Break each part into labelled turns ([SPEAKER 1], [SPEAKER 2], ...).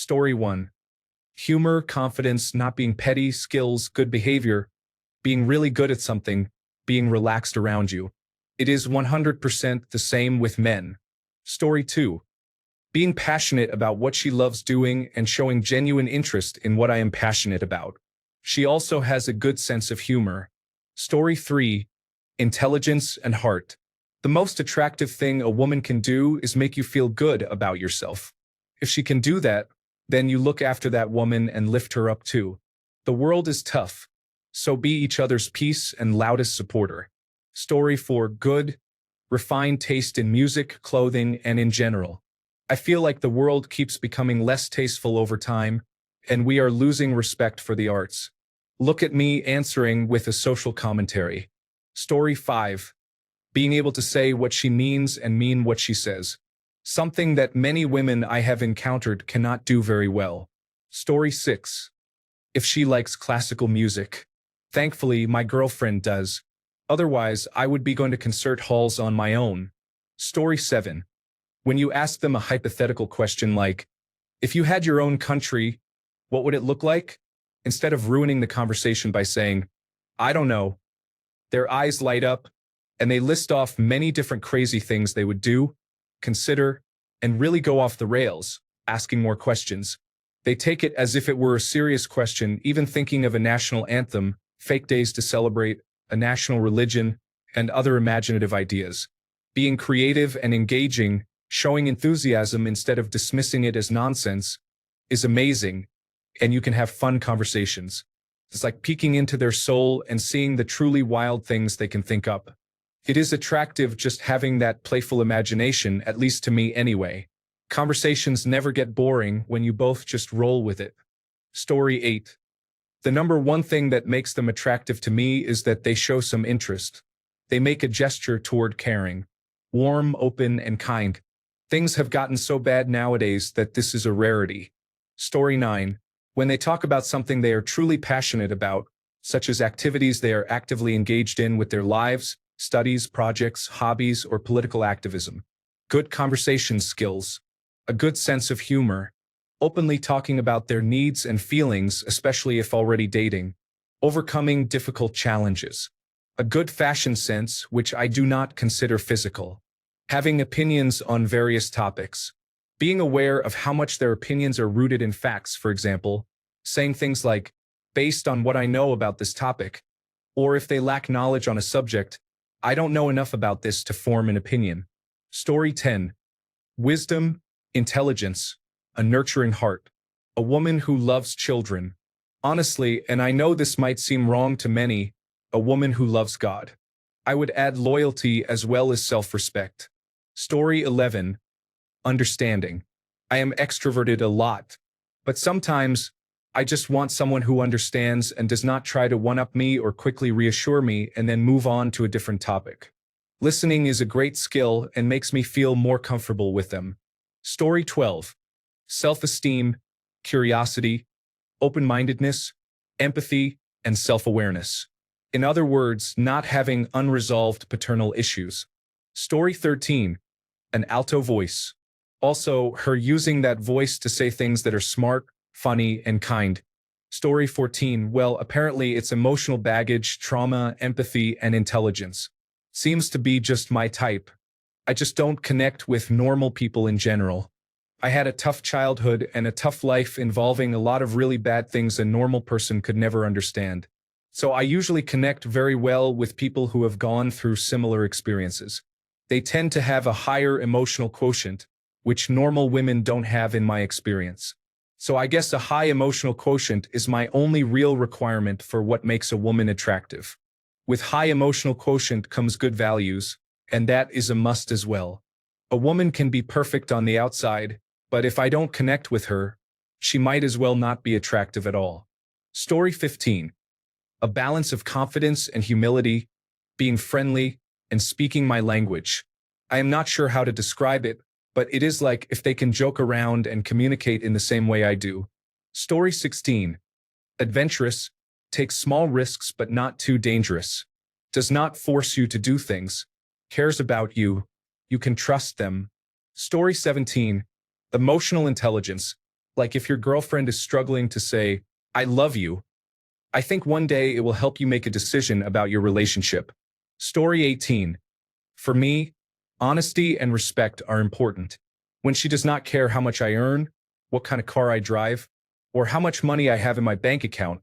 [SPEAKER 1] Story 1. Humor, confidence, not being petty, skills, good behavior, being really good at something, being relaxed around you. It is 100% the same with men. Story 2. Being passionate about what she loves doing and showing genuine interest in what I am passionate about. She also has a good sense of humor. Story 3. Intelligence and heart. The most attractive thing a woman can do is make you feel good about yourself. If she can do that, then you look after that woman and lift her up too. The world is tough, so be each other's peace and loudest supporter. Story 4. Good, refined taste in music, clothing, and in general. I feel like the world keeps becoming less tasteful over time, and we are losing respect for the arts. Look at me answering with a social commentary. Story 5. Being able to say what she means and mean what she says. Something that many women I have encountered cannot do very well. Story 6. If she likes classical music. Thankfully, my girlfriend does. Otherwise, I would be going to concert halls on my own. Story 7. When you ask them a hypothetical question like, if you had your own country, what would it look like? Instead of ruining the conversation by saying, I don't know, their eyes light up, and they list off many different crazy things they would do, consider, and really go off the rails, asking more questions. They take it as if it were a serious question, even thinking of a national anthem, fake days to celebrate, a national religion, and other imaginative ideas. Being creative and engaging, showing enthusiasm instead of dismissing it as nonsense, is amazing, and you can have fun conversations. It's like peeking into their soul and seeing the truly wild things they can think up. It is attractive just having that playful imagination, at least to me anyway. Conversations never get boring when you both just roll with it. Story 8. The number one thing that makes them attractive to me is that they show some interest. They make a gesture toward caring. Warm, open, and kind. Things have gotten so bad nowadays that this is a rarity. Story 9. When they talk about something they are truly passionate about, such as activities they are actively engaged in with their lives, studies, projects, hobbies, or political activism. Good conversation skills. A good sense of humor. Openly talking about their needs and feelings, especially if already dating. Overcoming difficult challenges. A good fashion sense, which I do not consider physical. Having opinions on various topics. Being aware of how much their opinions are rooted in facts, for example, saying things like, based on what I know about this topic, or if they lack knowledge on a subject, I don't know enough about this to form an opinion. Story 10. Wisdom, intelligence, a nurturing heart. A woman who loves children. Honestly, and I know this might seem wrong to many, a woman who loves God. I would add loyalty as well as self-respect. Story 11. Understanding. I am extroverted a lot, but sometimes I just want someone who understands and does not try to one-up me or quickly reassure me and then move on to a different topic. Listening is a great skill and makes me feel more comfortable with them. Story 12. Self-esteem, curiosity, open-mindedness, empathy, and self-awareness. In other words, not having unresolved paternal issues. Story 13. An alto voice. Also, her using that voice to say things that are smart, funny, and kind. Story 14. Well, apparently it's emotional baggage, trauma, empathy, and intelligence. Seems to be just my type. I just don't connect with normal people in general. I had a tough childhood and a tough life involving a lot of really bad things a normal person could never understand. So I usually connect very well with people who have gone through similar experiences. They tend to have a higher emotional quotient, which normal women don't have in my experience. So I guess a high emotional quotient is my only real requirement for what makes a woman attractive. With high emotional quotient comes good values, and that is a must as well. A woman can be perfect on the outside, but if I don't connect with her, she might as well not be attractive at all. Story 15. A balance of confidence and humility, being friendly, and speaking my language. I am not sure how to describe it, but it is like if they can joke around and communicate in the same way I do. Story 16. Adventurous, takes small risks but not too dangerous. Does not force you to do things. Cares about you. You can trust them. Story 17. Emotional intelligence. Like if your girlfriend is struggling to say, I love you, I think one day it will help you make a decision about your relationship. Story 18. For me, honesty and respect are important. When she does not care how much I earn, what kind of car I drive, or how much money I have in my bank account,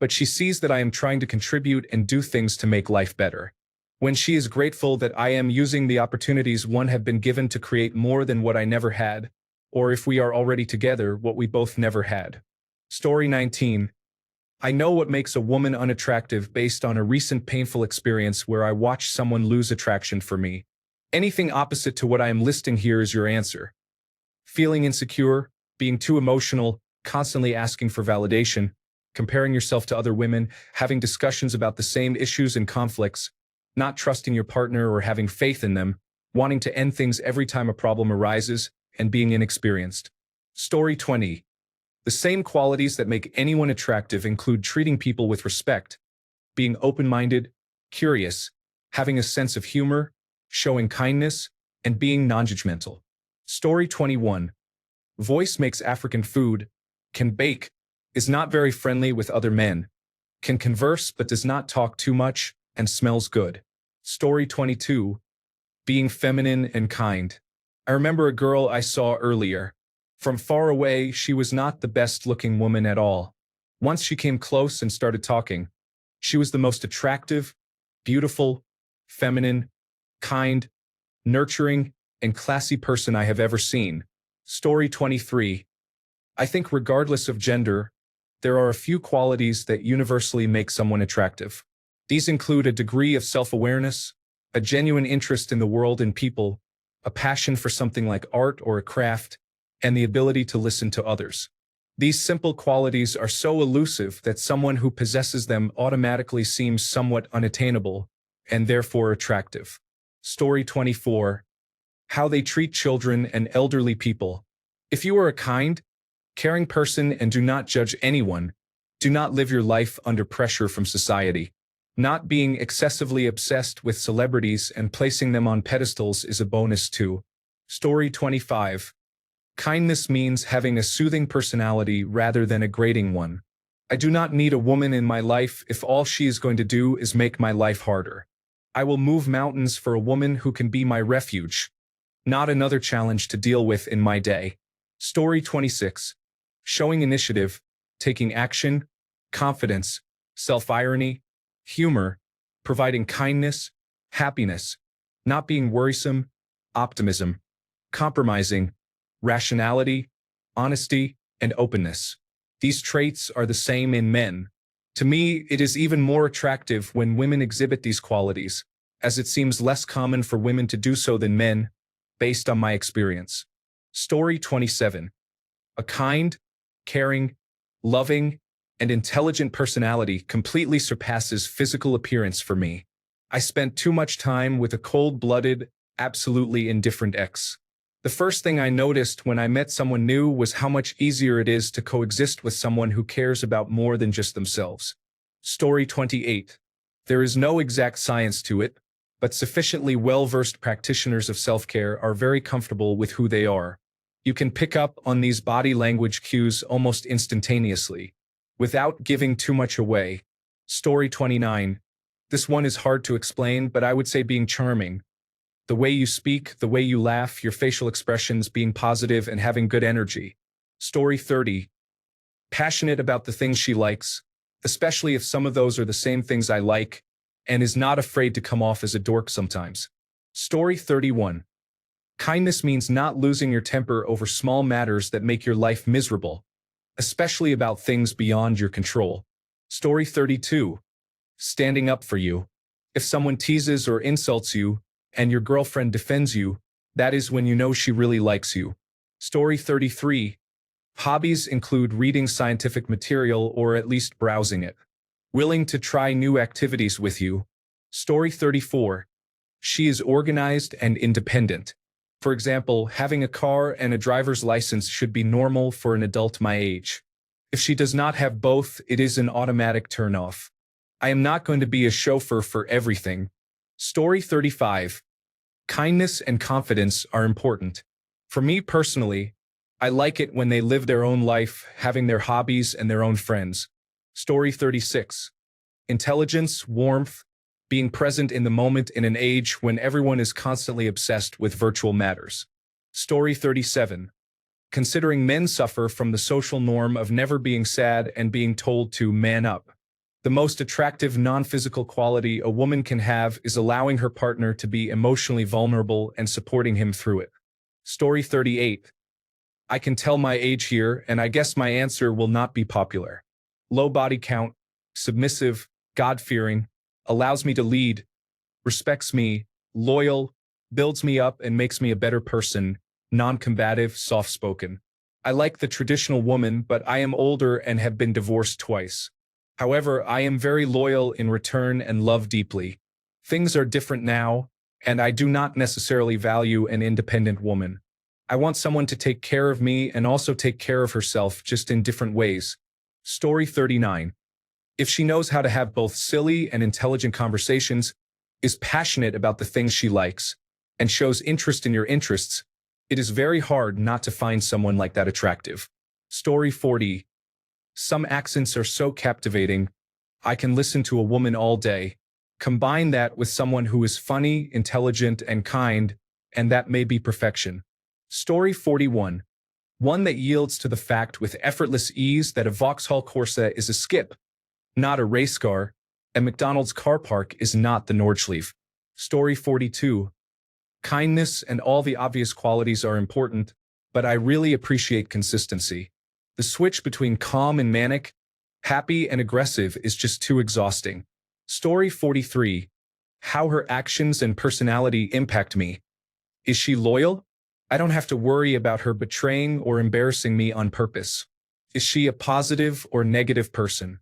[SPEAKER 1] but she sees that I am trying to contribute and do things to make life better. When she is grateful that I am using the opportunities one have been given to create more than what I never had, or if we are already together, what we both never had. Story 19. I know what makes a woman unattractive based on a recent painful experience where I watched someone lose attraction for me. Anything opposite to what I am listing here is your answer. Feeling insecure, being too emotional, constantly asking for validation, comparing yourself to other women, having discussions about the same issues and conflicts, not trusting your partner or having faith in them, wanting to end things every time a problem arises, and being inexperienced. Story 20. The same qualities that make anyone attractive include treating people with respect, being open-minded, curious, having a sense of humor, showing kindness, and being non-judgmental. Story 21. Voice makes African food, can bake, is not very friendly with other men, can converse but does not talk too much, and smells good. Story 22. Being feminine and kind. I remember a girl I saw earlier. From far away, she was not the best-looking woman at all. Once she came close and started talking, she was the most attractive, beautiful, feminine, kind, nurturing, and classy person I have ever seen. Story 23. I think regardless of gender, there are a few qualities that universally make someone attractive. These include a degree of self-awareness, a genuine interest in the world and people, a passion for something like art or a craft, and the ability to listen to others. These simple qualities are so elusive that someone who possesses them automatically seems somewhat unattainable, and therefore attractive. Story 24. How they treat children and elderly people. If you are a kind, caring person and do not judge anyone, do not live your life under pressure from society. Not being excessively obsessed with celebrities and placing them on pedestals is a bonus too. Story 25. Kindness means having a soothing personality rather than a grating one. I do not need a woman in my life if all she is going to do is make my life harder. I will move mountains for a woman who can be my refuge, not another challenge to deal with in my day. Story 26. Showing initiative, taking action, confidence, self-irony, humor, providing kindness, happiness, not being worrisome, optimism, compromising, rationality, honesty, and openness. These traits are the same in men. To me, it is even more attractive when women exhibit these qualities, as it seems less common for women to do so than men, based on my experience. Story 27. A kind, caring, loving, and intelligent personality completely surpasses physical appearance for me. I spent too much time with a cold-blooded, absolutely indifferent ex. The first thing I noticed when I met someone new was how much easier it is to coexist with someone who cares about more than just themselves. Story 28. There is no exact science to it, but sufficiently well-versed practitioners of self-care are very comfortable with who they are. You can pick up on these body language cues almost instantaneously, without giving too much away. Story 29. This one is hard to explain, but I would say being charming. The way you speak, the way you laugh, your facial expressions, being positive and having good energy. Story 30. Passionate about the things she likes, especially if some of those are the same things I like, and is not afraid to come off as a dork sometimes. Story 31. Kindness means not losing your temper over small matters that make your life miserable, especially about things beyond your control. Story 32. Standing up for you. If someone teases or insults you, and your girlfriend defends you, that is when you know she really likes you. Story 33. Hobbies include reading scientific material or at least browsing it. Willing to try new activities with you. Story 34. She is organized and independent. For example, having a car and a driver's license should be normal for an adult my age. If she does not have both, it is an automatic turn-off. I am not going to be a chauffeur for everything. Story 35. Kindness and confidence are important. For me personally, I like it when they live their own life, having their hobbies and their own friends. Story 36. Intelligence, warmth, being present in the moment in an age when everyone is constantly obsessed with virtual matters. Story 37. Considering men suffer from the social norm of never being sad and being told to man up. The most attractive non-physical quality a woman can have is allowing her partner to be emotionally vulnerable and supporting him through it. Story 38. I can tell my age here, and I guess my answer will not be popular. Low body count, submissive, God-fearing, allows me to lead, respects me, loyal, builds me up and makes me a better person, non-combative, soft-spoken. I like the traditional woman, but I am older and have been divorced twice. However, I am very loyal in return and love deeply. Things are different now, and I do not necessarily value an independent woman. I want someone to take care of me and also take care of herself, just in different ways. Story 39. If she knows how to have both silly and intelligent conversations, is passionate about the things she likes, and shows interest in your interests, it is very hard not to find someone like that attractive. Story 40. Some accents are so captivating, I can listen to a woman all day. Combine that with someone who is funny, intelligent, and kind, and that may be perfection. Story 41. One that yields to the fact with effortless ease that a Vauxhall Corsa is a skip, not a race car, and McDonald's car park is not the Nordschleife. Story 42. Kindness and all the obvious qualities are important, but I really appreciate consistency. The switch between calm and manic, happy and aggressive is just too exhausting. Story 43. How her actions and personality impact me. Is she loyal? I don't have to worry about her betraying or embarrassing me on purpose. Is she a positive or negative person?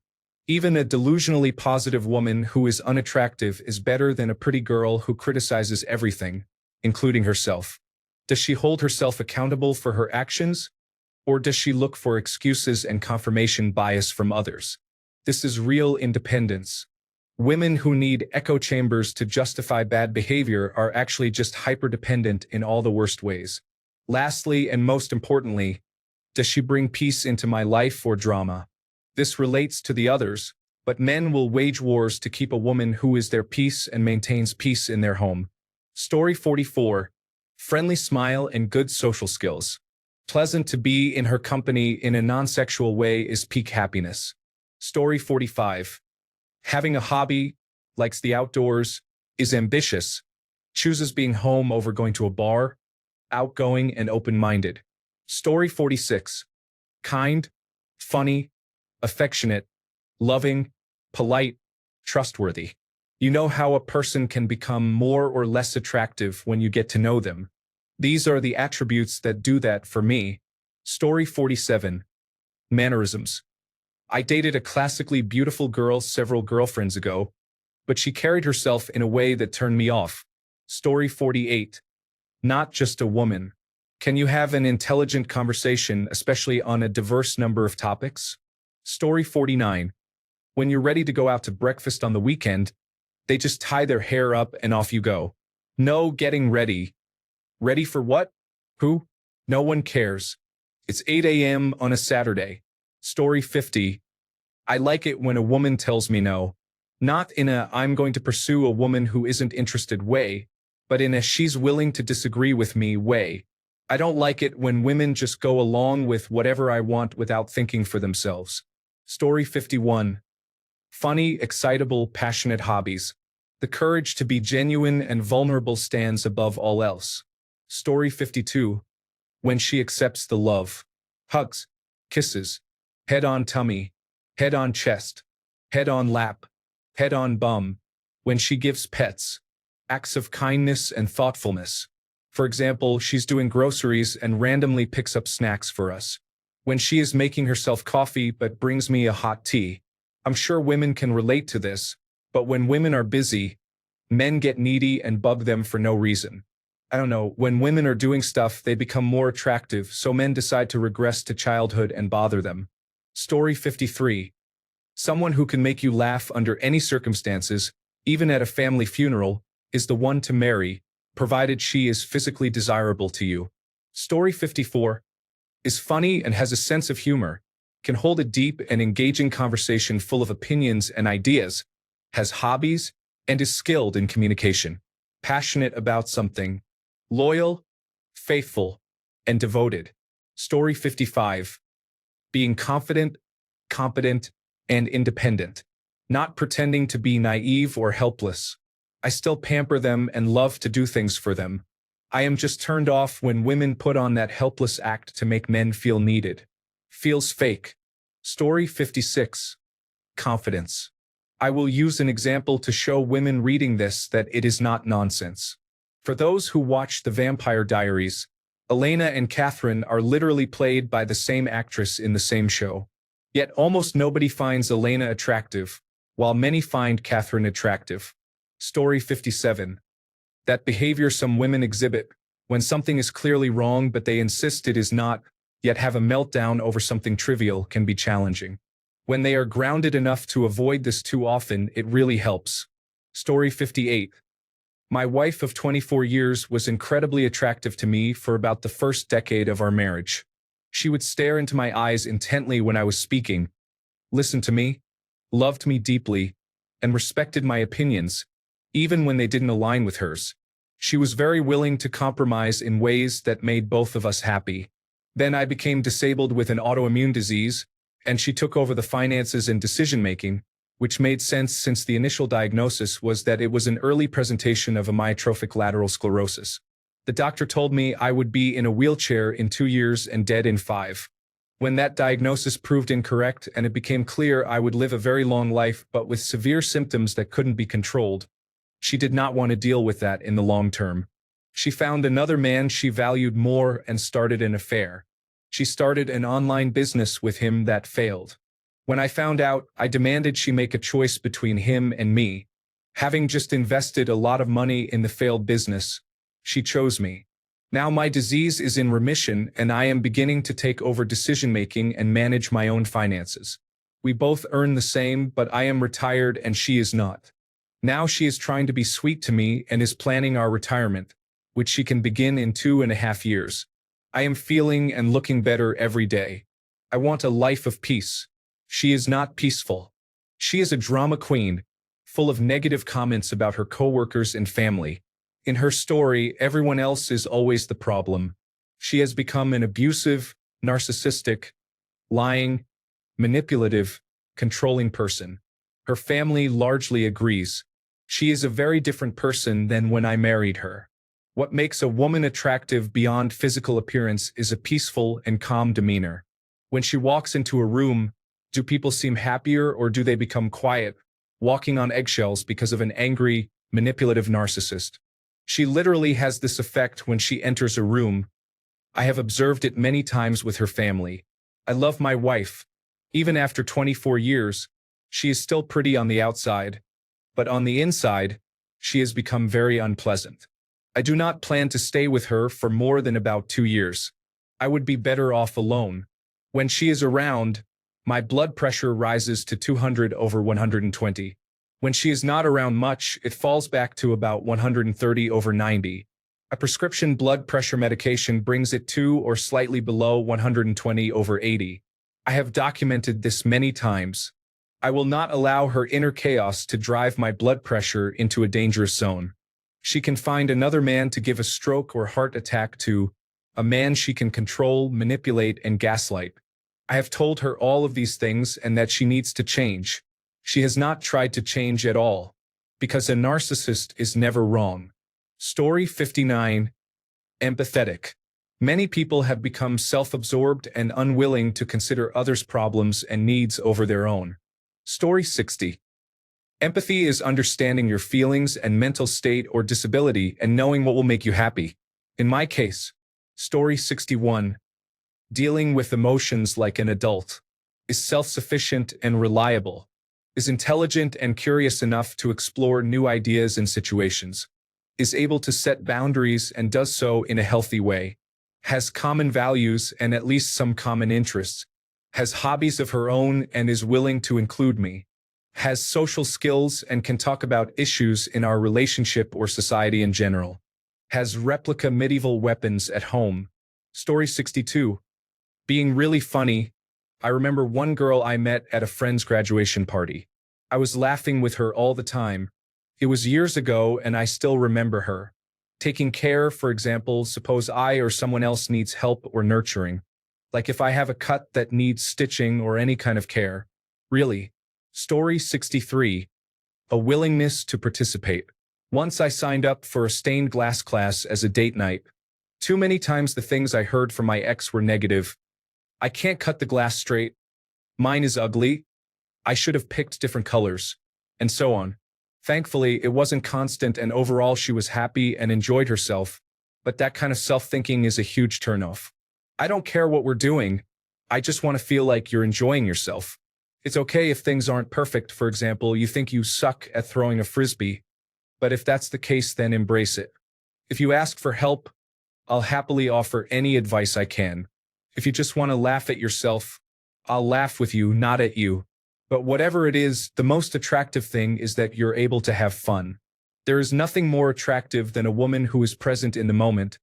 [SPEAKER 1] Even a delusionally positive woman who is unattractive is better than a pretty girl who criticizes everything, including herself. Does she hold herself accountable for her actions? Or does she look for excuses and confirmation bias from others? This is real independence. Women who need echo chambers to justify bad behavior are actually just hyper-dependent in all the worst ways. Lastly, and most importantly, does she bring peace into my life or drama? This relates to the others, but men will wage wars to keep a woman who is their peace and maintains peace in their home. Story 44. Friendly smile and good social skills. Pleasant to be in her company in a non-sexual way is peak happiness. Story 45. Having a hobby, likes the outdoors, is ambitious, chooses being home over going to a bar, outgoing and open-minded. Story 46. Kind, funny, affectionate, loving, polite, trustworthy. You know how a person can become more or less attractive when you get to know them. These are the attributes that do that for me. Story 47. Mannerisms. I dated a classically beautiful girl several girlfriends ago, but she carried herself in a way that turned me off. Story 48. Not just a woman. Can you have an intelligent conversation, especially on a diverse number of topics? Story 49. When you're ready to go out to breakfast on the weekend, they just tie their hair up and off you go. No getting ready. Ready for what? Who? No one cares. It's 8 a.m. on a Saturday. Story 50. I like it when a woman tells me no. Not in a I'm going to pursue a woman who isn't interested way, but in a she's willing to disagree with me way. I don't like it when women just go along with whatever I want without thinking for themselves. Story 51. Funny, excitable, passionate hobbies. The courage to be genuine and vulnerable stands above all else. Story 52. When she accepts the love. Hugs, kisses, head-on tummy, head-on chest, head-on lap, head-on bum. When she gives pets, acts of kindness and thoughtfulness. For example, she's doing groceries and randomly picks up snacks for us. When she is making herself coffee but brings me a hot tea. I'm sure women can relate to this, but when women are busy, men get needy and bug them for no reason. I don't know, when women are doing stuff, they become more attractive, so men decide to regress to childhood and bother them. Story 53. Someone who can make you laugh under any circumstances, even at a family funeral, is the one to marry, provided she is physically desirable to you. Story 54. is funny and has a sense of humor, can hold a deep and engaging conversation full of opinions and ideas, has hobbies, and is skilled in communication, passionate about something, loyal, faithful, and devoted. Story 55. Being confident, competent, and independent. Not pretending to be naive or helpless. I still pamper them and love to do things for them. I am just turned off when women put on that helpless act to make men feel needed. Feels fake. Story 56. Confidence. I will use an example to show women reading this that it is not nonsense. For those who watch The Vampire Diaries, Elena and Catherine are literally played by the same actress in the same show. Yet almost nobody finds Elena attractive, while many find Catherine attractive. Story 57. That behavior some women exhibit, when something is clearly wrong but they insist it is not, yet have a meltdown over something trivial, can be challenging. When they are grounded enough to avoid this too often, it really helps. Story 58. My wife of 24 years was incredibly attractive to me for about the first decade of our marriage. She would stare into my eyes intently when I was speaking, listen to me, loved me deeply, and respected my opinions, even when they didn't align with hers. She was very willing to compromise in ways that made both of us happy. Then I became disabled with an autoimmune disease, and she took over the finances and decision-making, which made sense since the initial diagnosis was that it was an early presentation of amyotrophic lateral sclerosis. The doctor told me I would be in a wheelchair in 2 years and dead in 5. When that diagnosis proved incorrect and it became clear I would live a very long life but with severe symptoms that couldn't be controlled, she did not want to deal with that in the long term. She found another man she valued more and started an affair. She started an online business with him that failed. When I found out, I demanded she make a choice between him and me. Having just invested a lot of money in the failed business, she chose me. Now my disease is in remission and I am beginning to take over decision-making and manage my own finances. We both earn the same, but I am retired and she is not. Now she is trying to be sweet to me and is planning our retirement, which she can begin in 2.5 years. I am feeling and looking better every day. I want a life of peace. She is not peaceful. She is a drama queen, full of negative comments about her coworkers and family. In her story, everyone else is always the problem. She has become an abusive, narcissistic, lying, manipulative, controlling person. Her family largely agrees. She is a very different person than when I married her. What makes a woman attractive beyond physical appearance is a peaceful and calm demeanor. When she walks into a room, do people seem happier or do they become quiet, walking on eggshells because of an angry, manipulative narcissist? She literally has this effect when she enters a room. I have observed it many times with her family. I love my wife. Even after 24 years, she is still pretty on the outside, but on the inside, she has become very unpleasant. I do not plan to stay with her for more than about 2 years. I would be better off alone. When she is around, my blood pressure rises to 200/120. When she is not around much, it falls back to about 130/90. A prescription blood pressure medication brings it to or slightly below 120/80. I have documented this many times. I will not allow her inner chaos to drive my blood pressure into a dangerous zone. She can find another man to give a stroke or heart attack to, a man she can control, manipulate, and gaslight. I have told her all of these things and that she needs to change. She has not tried to change at all, because a narcissist is never wrong. Story 59. Empathetic. Many people have become self-absorbed and unwilling to consider others' problems and needs over their own. Story 60. Empathy is understanding your feelings and mental state or disability and knowing what will make you happy. In my case, Story 61. Dealing with emotions like an adult. Is self-sufficient and reliable. Is intelligent and curious enough to explore new ideas and situations. Is able to set boundaries and does so in a healthy way. Has common values and at least some common interests. Has hobbies of her own and is willing to include me. Has social skills and can talk about issues in our relationship or society in general. Has replica medieval weapons at home. Story 62. Being really funny. I remember one girl I met at a friend's graduation party. I was laughing with her all the time. It was years ago and I still remember her. Taking care, for example, suppose I or someone else needs help or nurturing. Like if I have a cut that needs stitching or any kind of care. Really. Story 63. A willingness to participate. Once I signed up for a stained glass class as a date night. Too many times the things I heard from my ex were negative. I can't cut the glass straight. Mine is ugly. I should have picked different colors. And so on. Thankfully, it wasn't constant and overall she was happy and enjoyed herself. But that kind of self-thinking is a huge turnoff. I don't care what we're doing. I just want to feel like you're enjoying yourself. It's okay if things aren't perfect. For example, you think you suck at throwing a frisbee. But if that's the case, then embrace it. If you ask for help, I'll happily offer any advice I can. If you just want to laugh at yourself, I'll laugh with you, not at you. But whatever it is, the most attractive thing is that you're able to have fun. There is nothing more attractive than a woman who is present in the moment,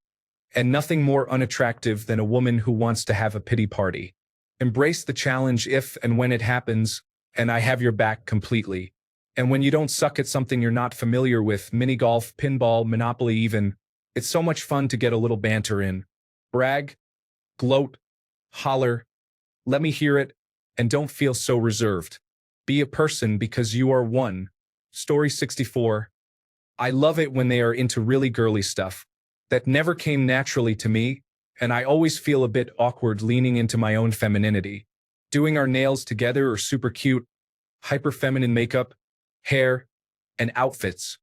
[SPEAKER 1] and nothing more unattractive than a woman who wants to have a pity party. Embrace the challenge if and when it happens, and I have your back completely. And when you don't suck at something you're not familiar with, mini golf, pinball, Monopoly even, it's so much fun to get a little banter in. Brag, gloat, holler, let me hear it, and don't feel so reserved. Be a person because you are one. Story 64. I love it when they are into really girly stuff. That never came naturally to me, and I always feel a bit awkward leaning into my own femininity. Doing our nails together or super cute, hyper-feminine makeup, hair, and outfits.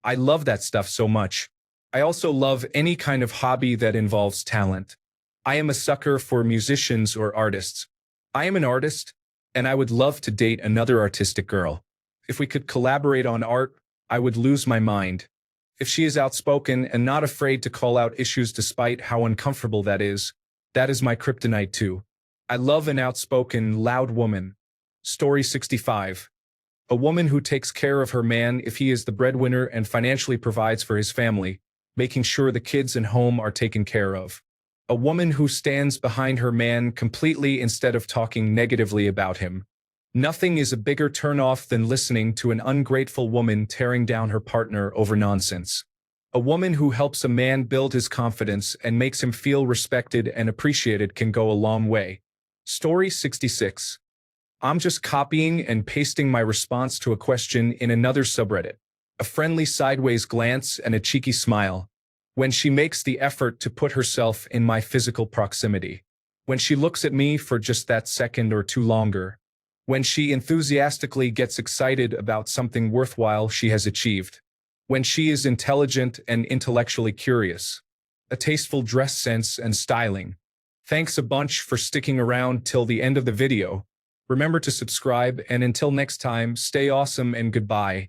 [SPEAKER 1] I love that stuff so much. I also love any kind of hobby that involves talent. I am a sucker for musicians or artists. I am an artist, and I would love to date another artistic girl. If we could collaborate on art, I would lose my mind. If she is outspoken and not afraid to call out issues despite how uncomfortable that is my kryptonite too. I love an outspoken, loud woman. Story 65. A woman who takes care of her man if he is the breadwinner and financially provides for his family, making sure the kids and home are taken care of. A woman who stands behind her man completely instead of talking negatively about him. Nothing is a bigger turnoff than listening to an ungrateful woman tearing down her partner over nonsense. A woman who helps a man build his confidence and makes him feel respected and appreciated can go a long way. Story 66. I'm just copying and pasting my response to a question in another subreddit. A friendly sideways glance and a cheeky smile. When she makes the effort to put herself in my physical proximity. When she looks at me for just that second or two longer. When she enthusiastically gets excited about something worthwhile she has achieved. When she is intelligent and intellectually curious. A tasteful dress sense and styling. Thanks a bunch for sticking around till the end of the video. Remember to subscribe, and until next time, stay awesome and goodbye.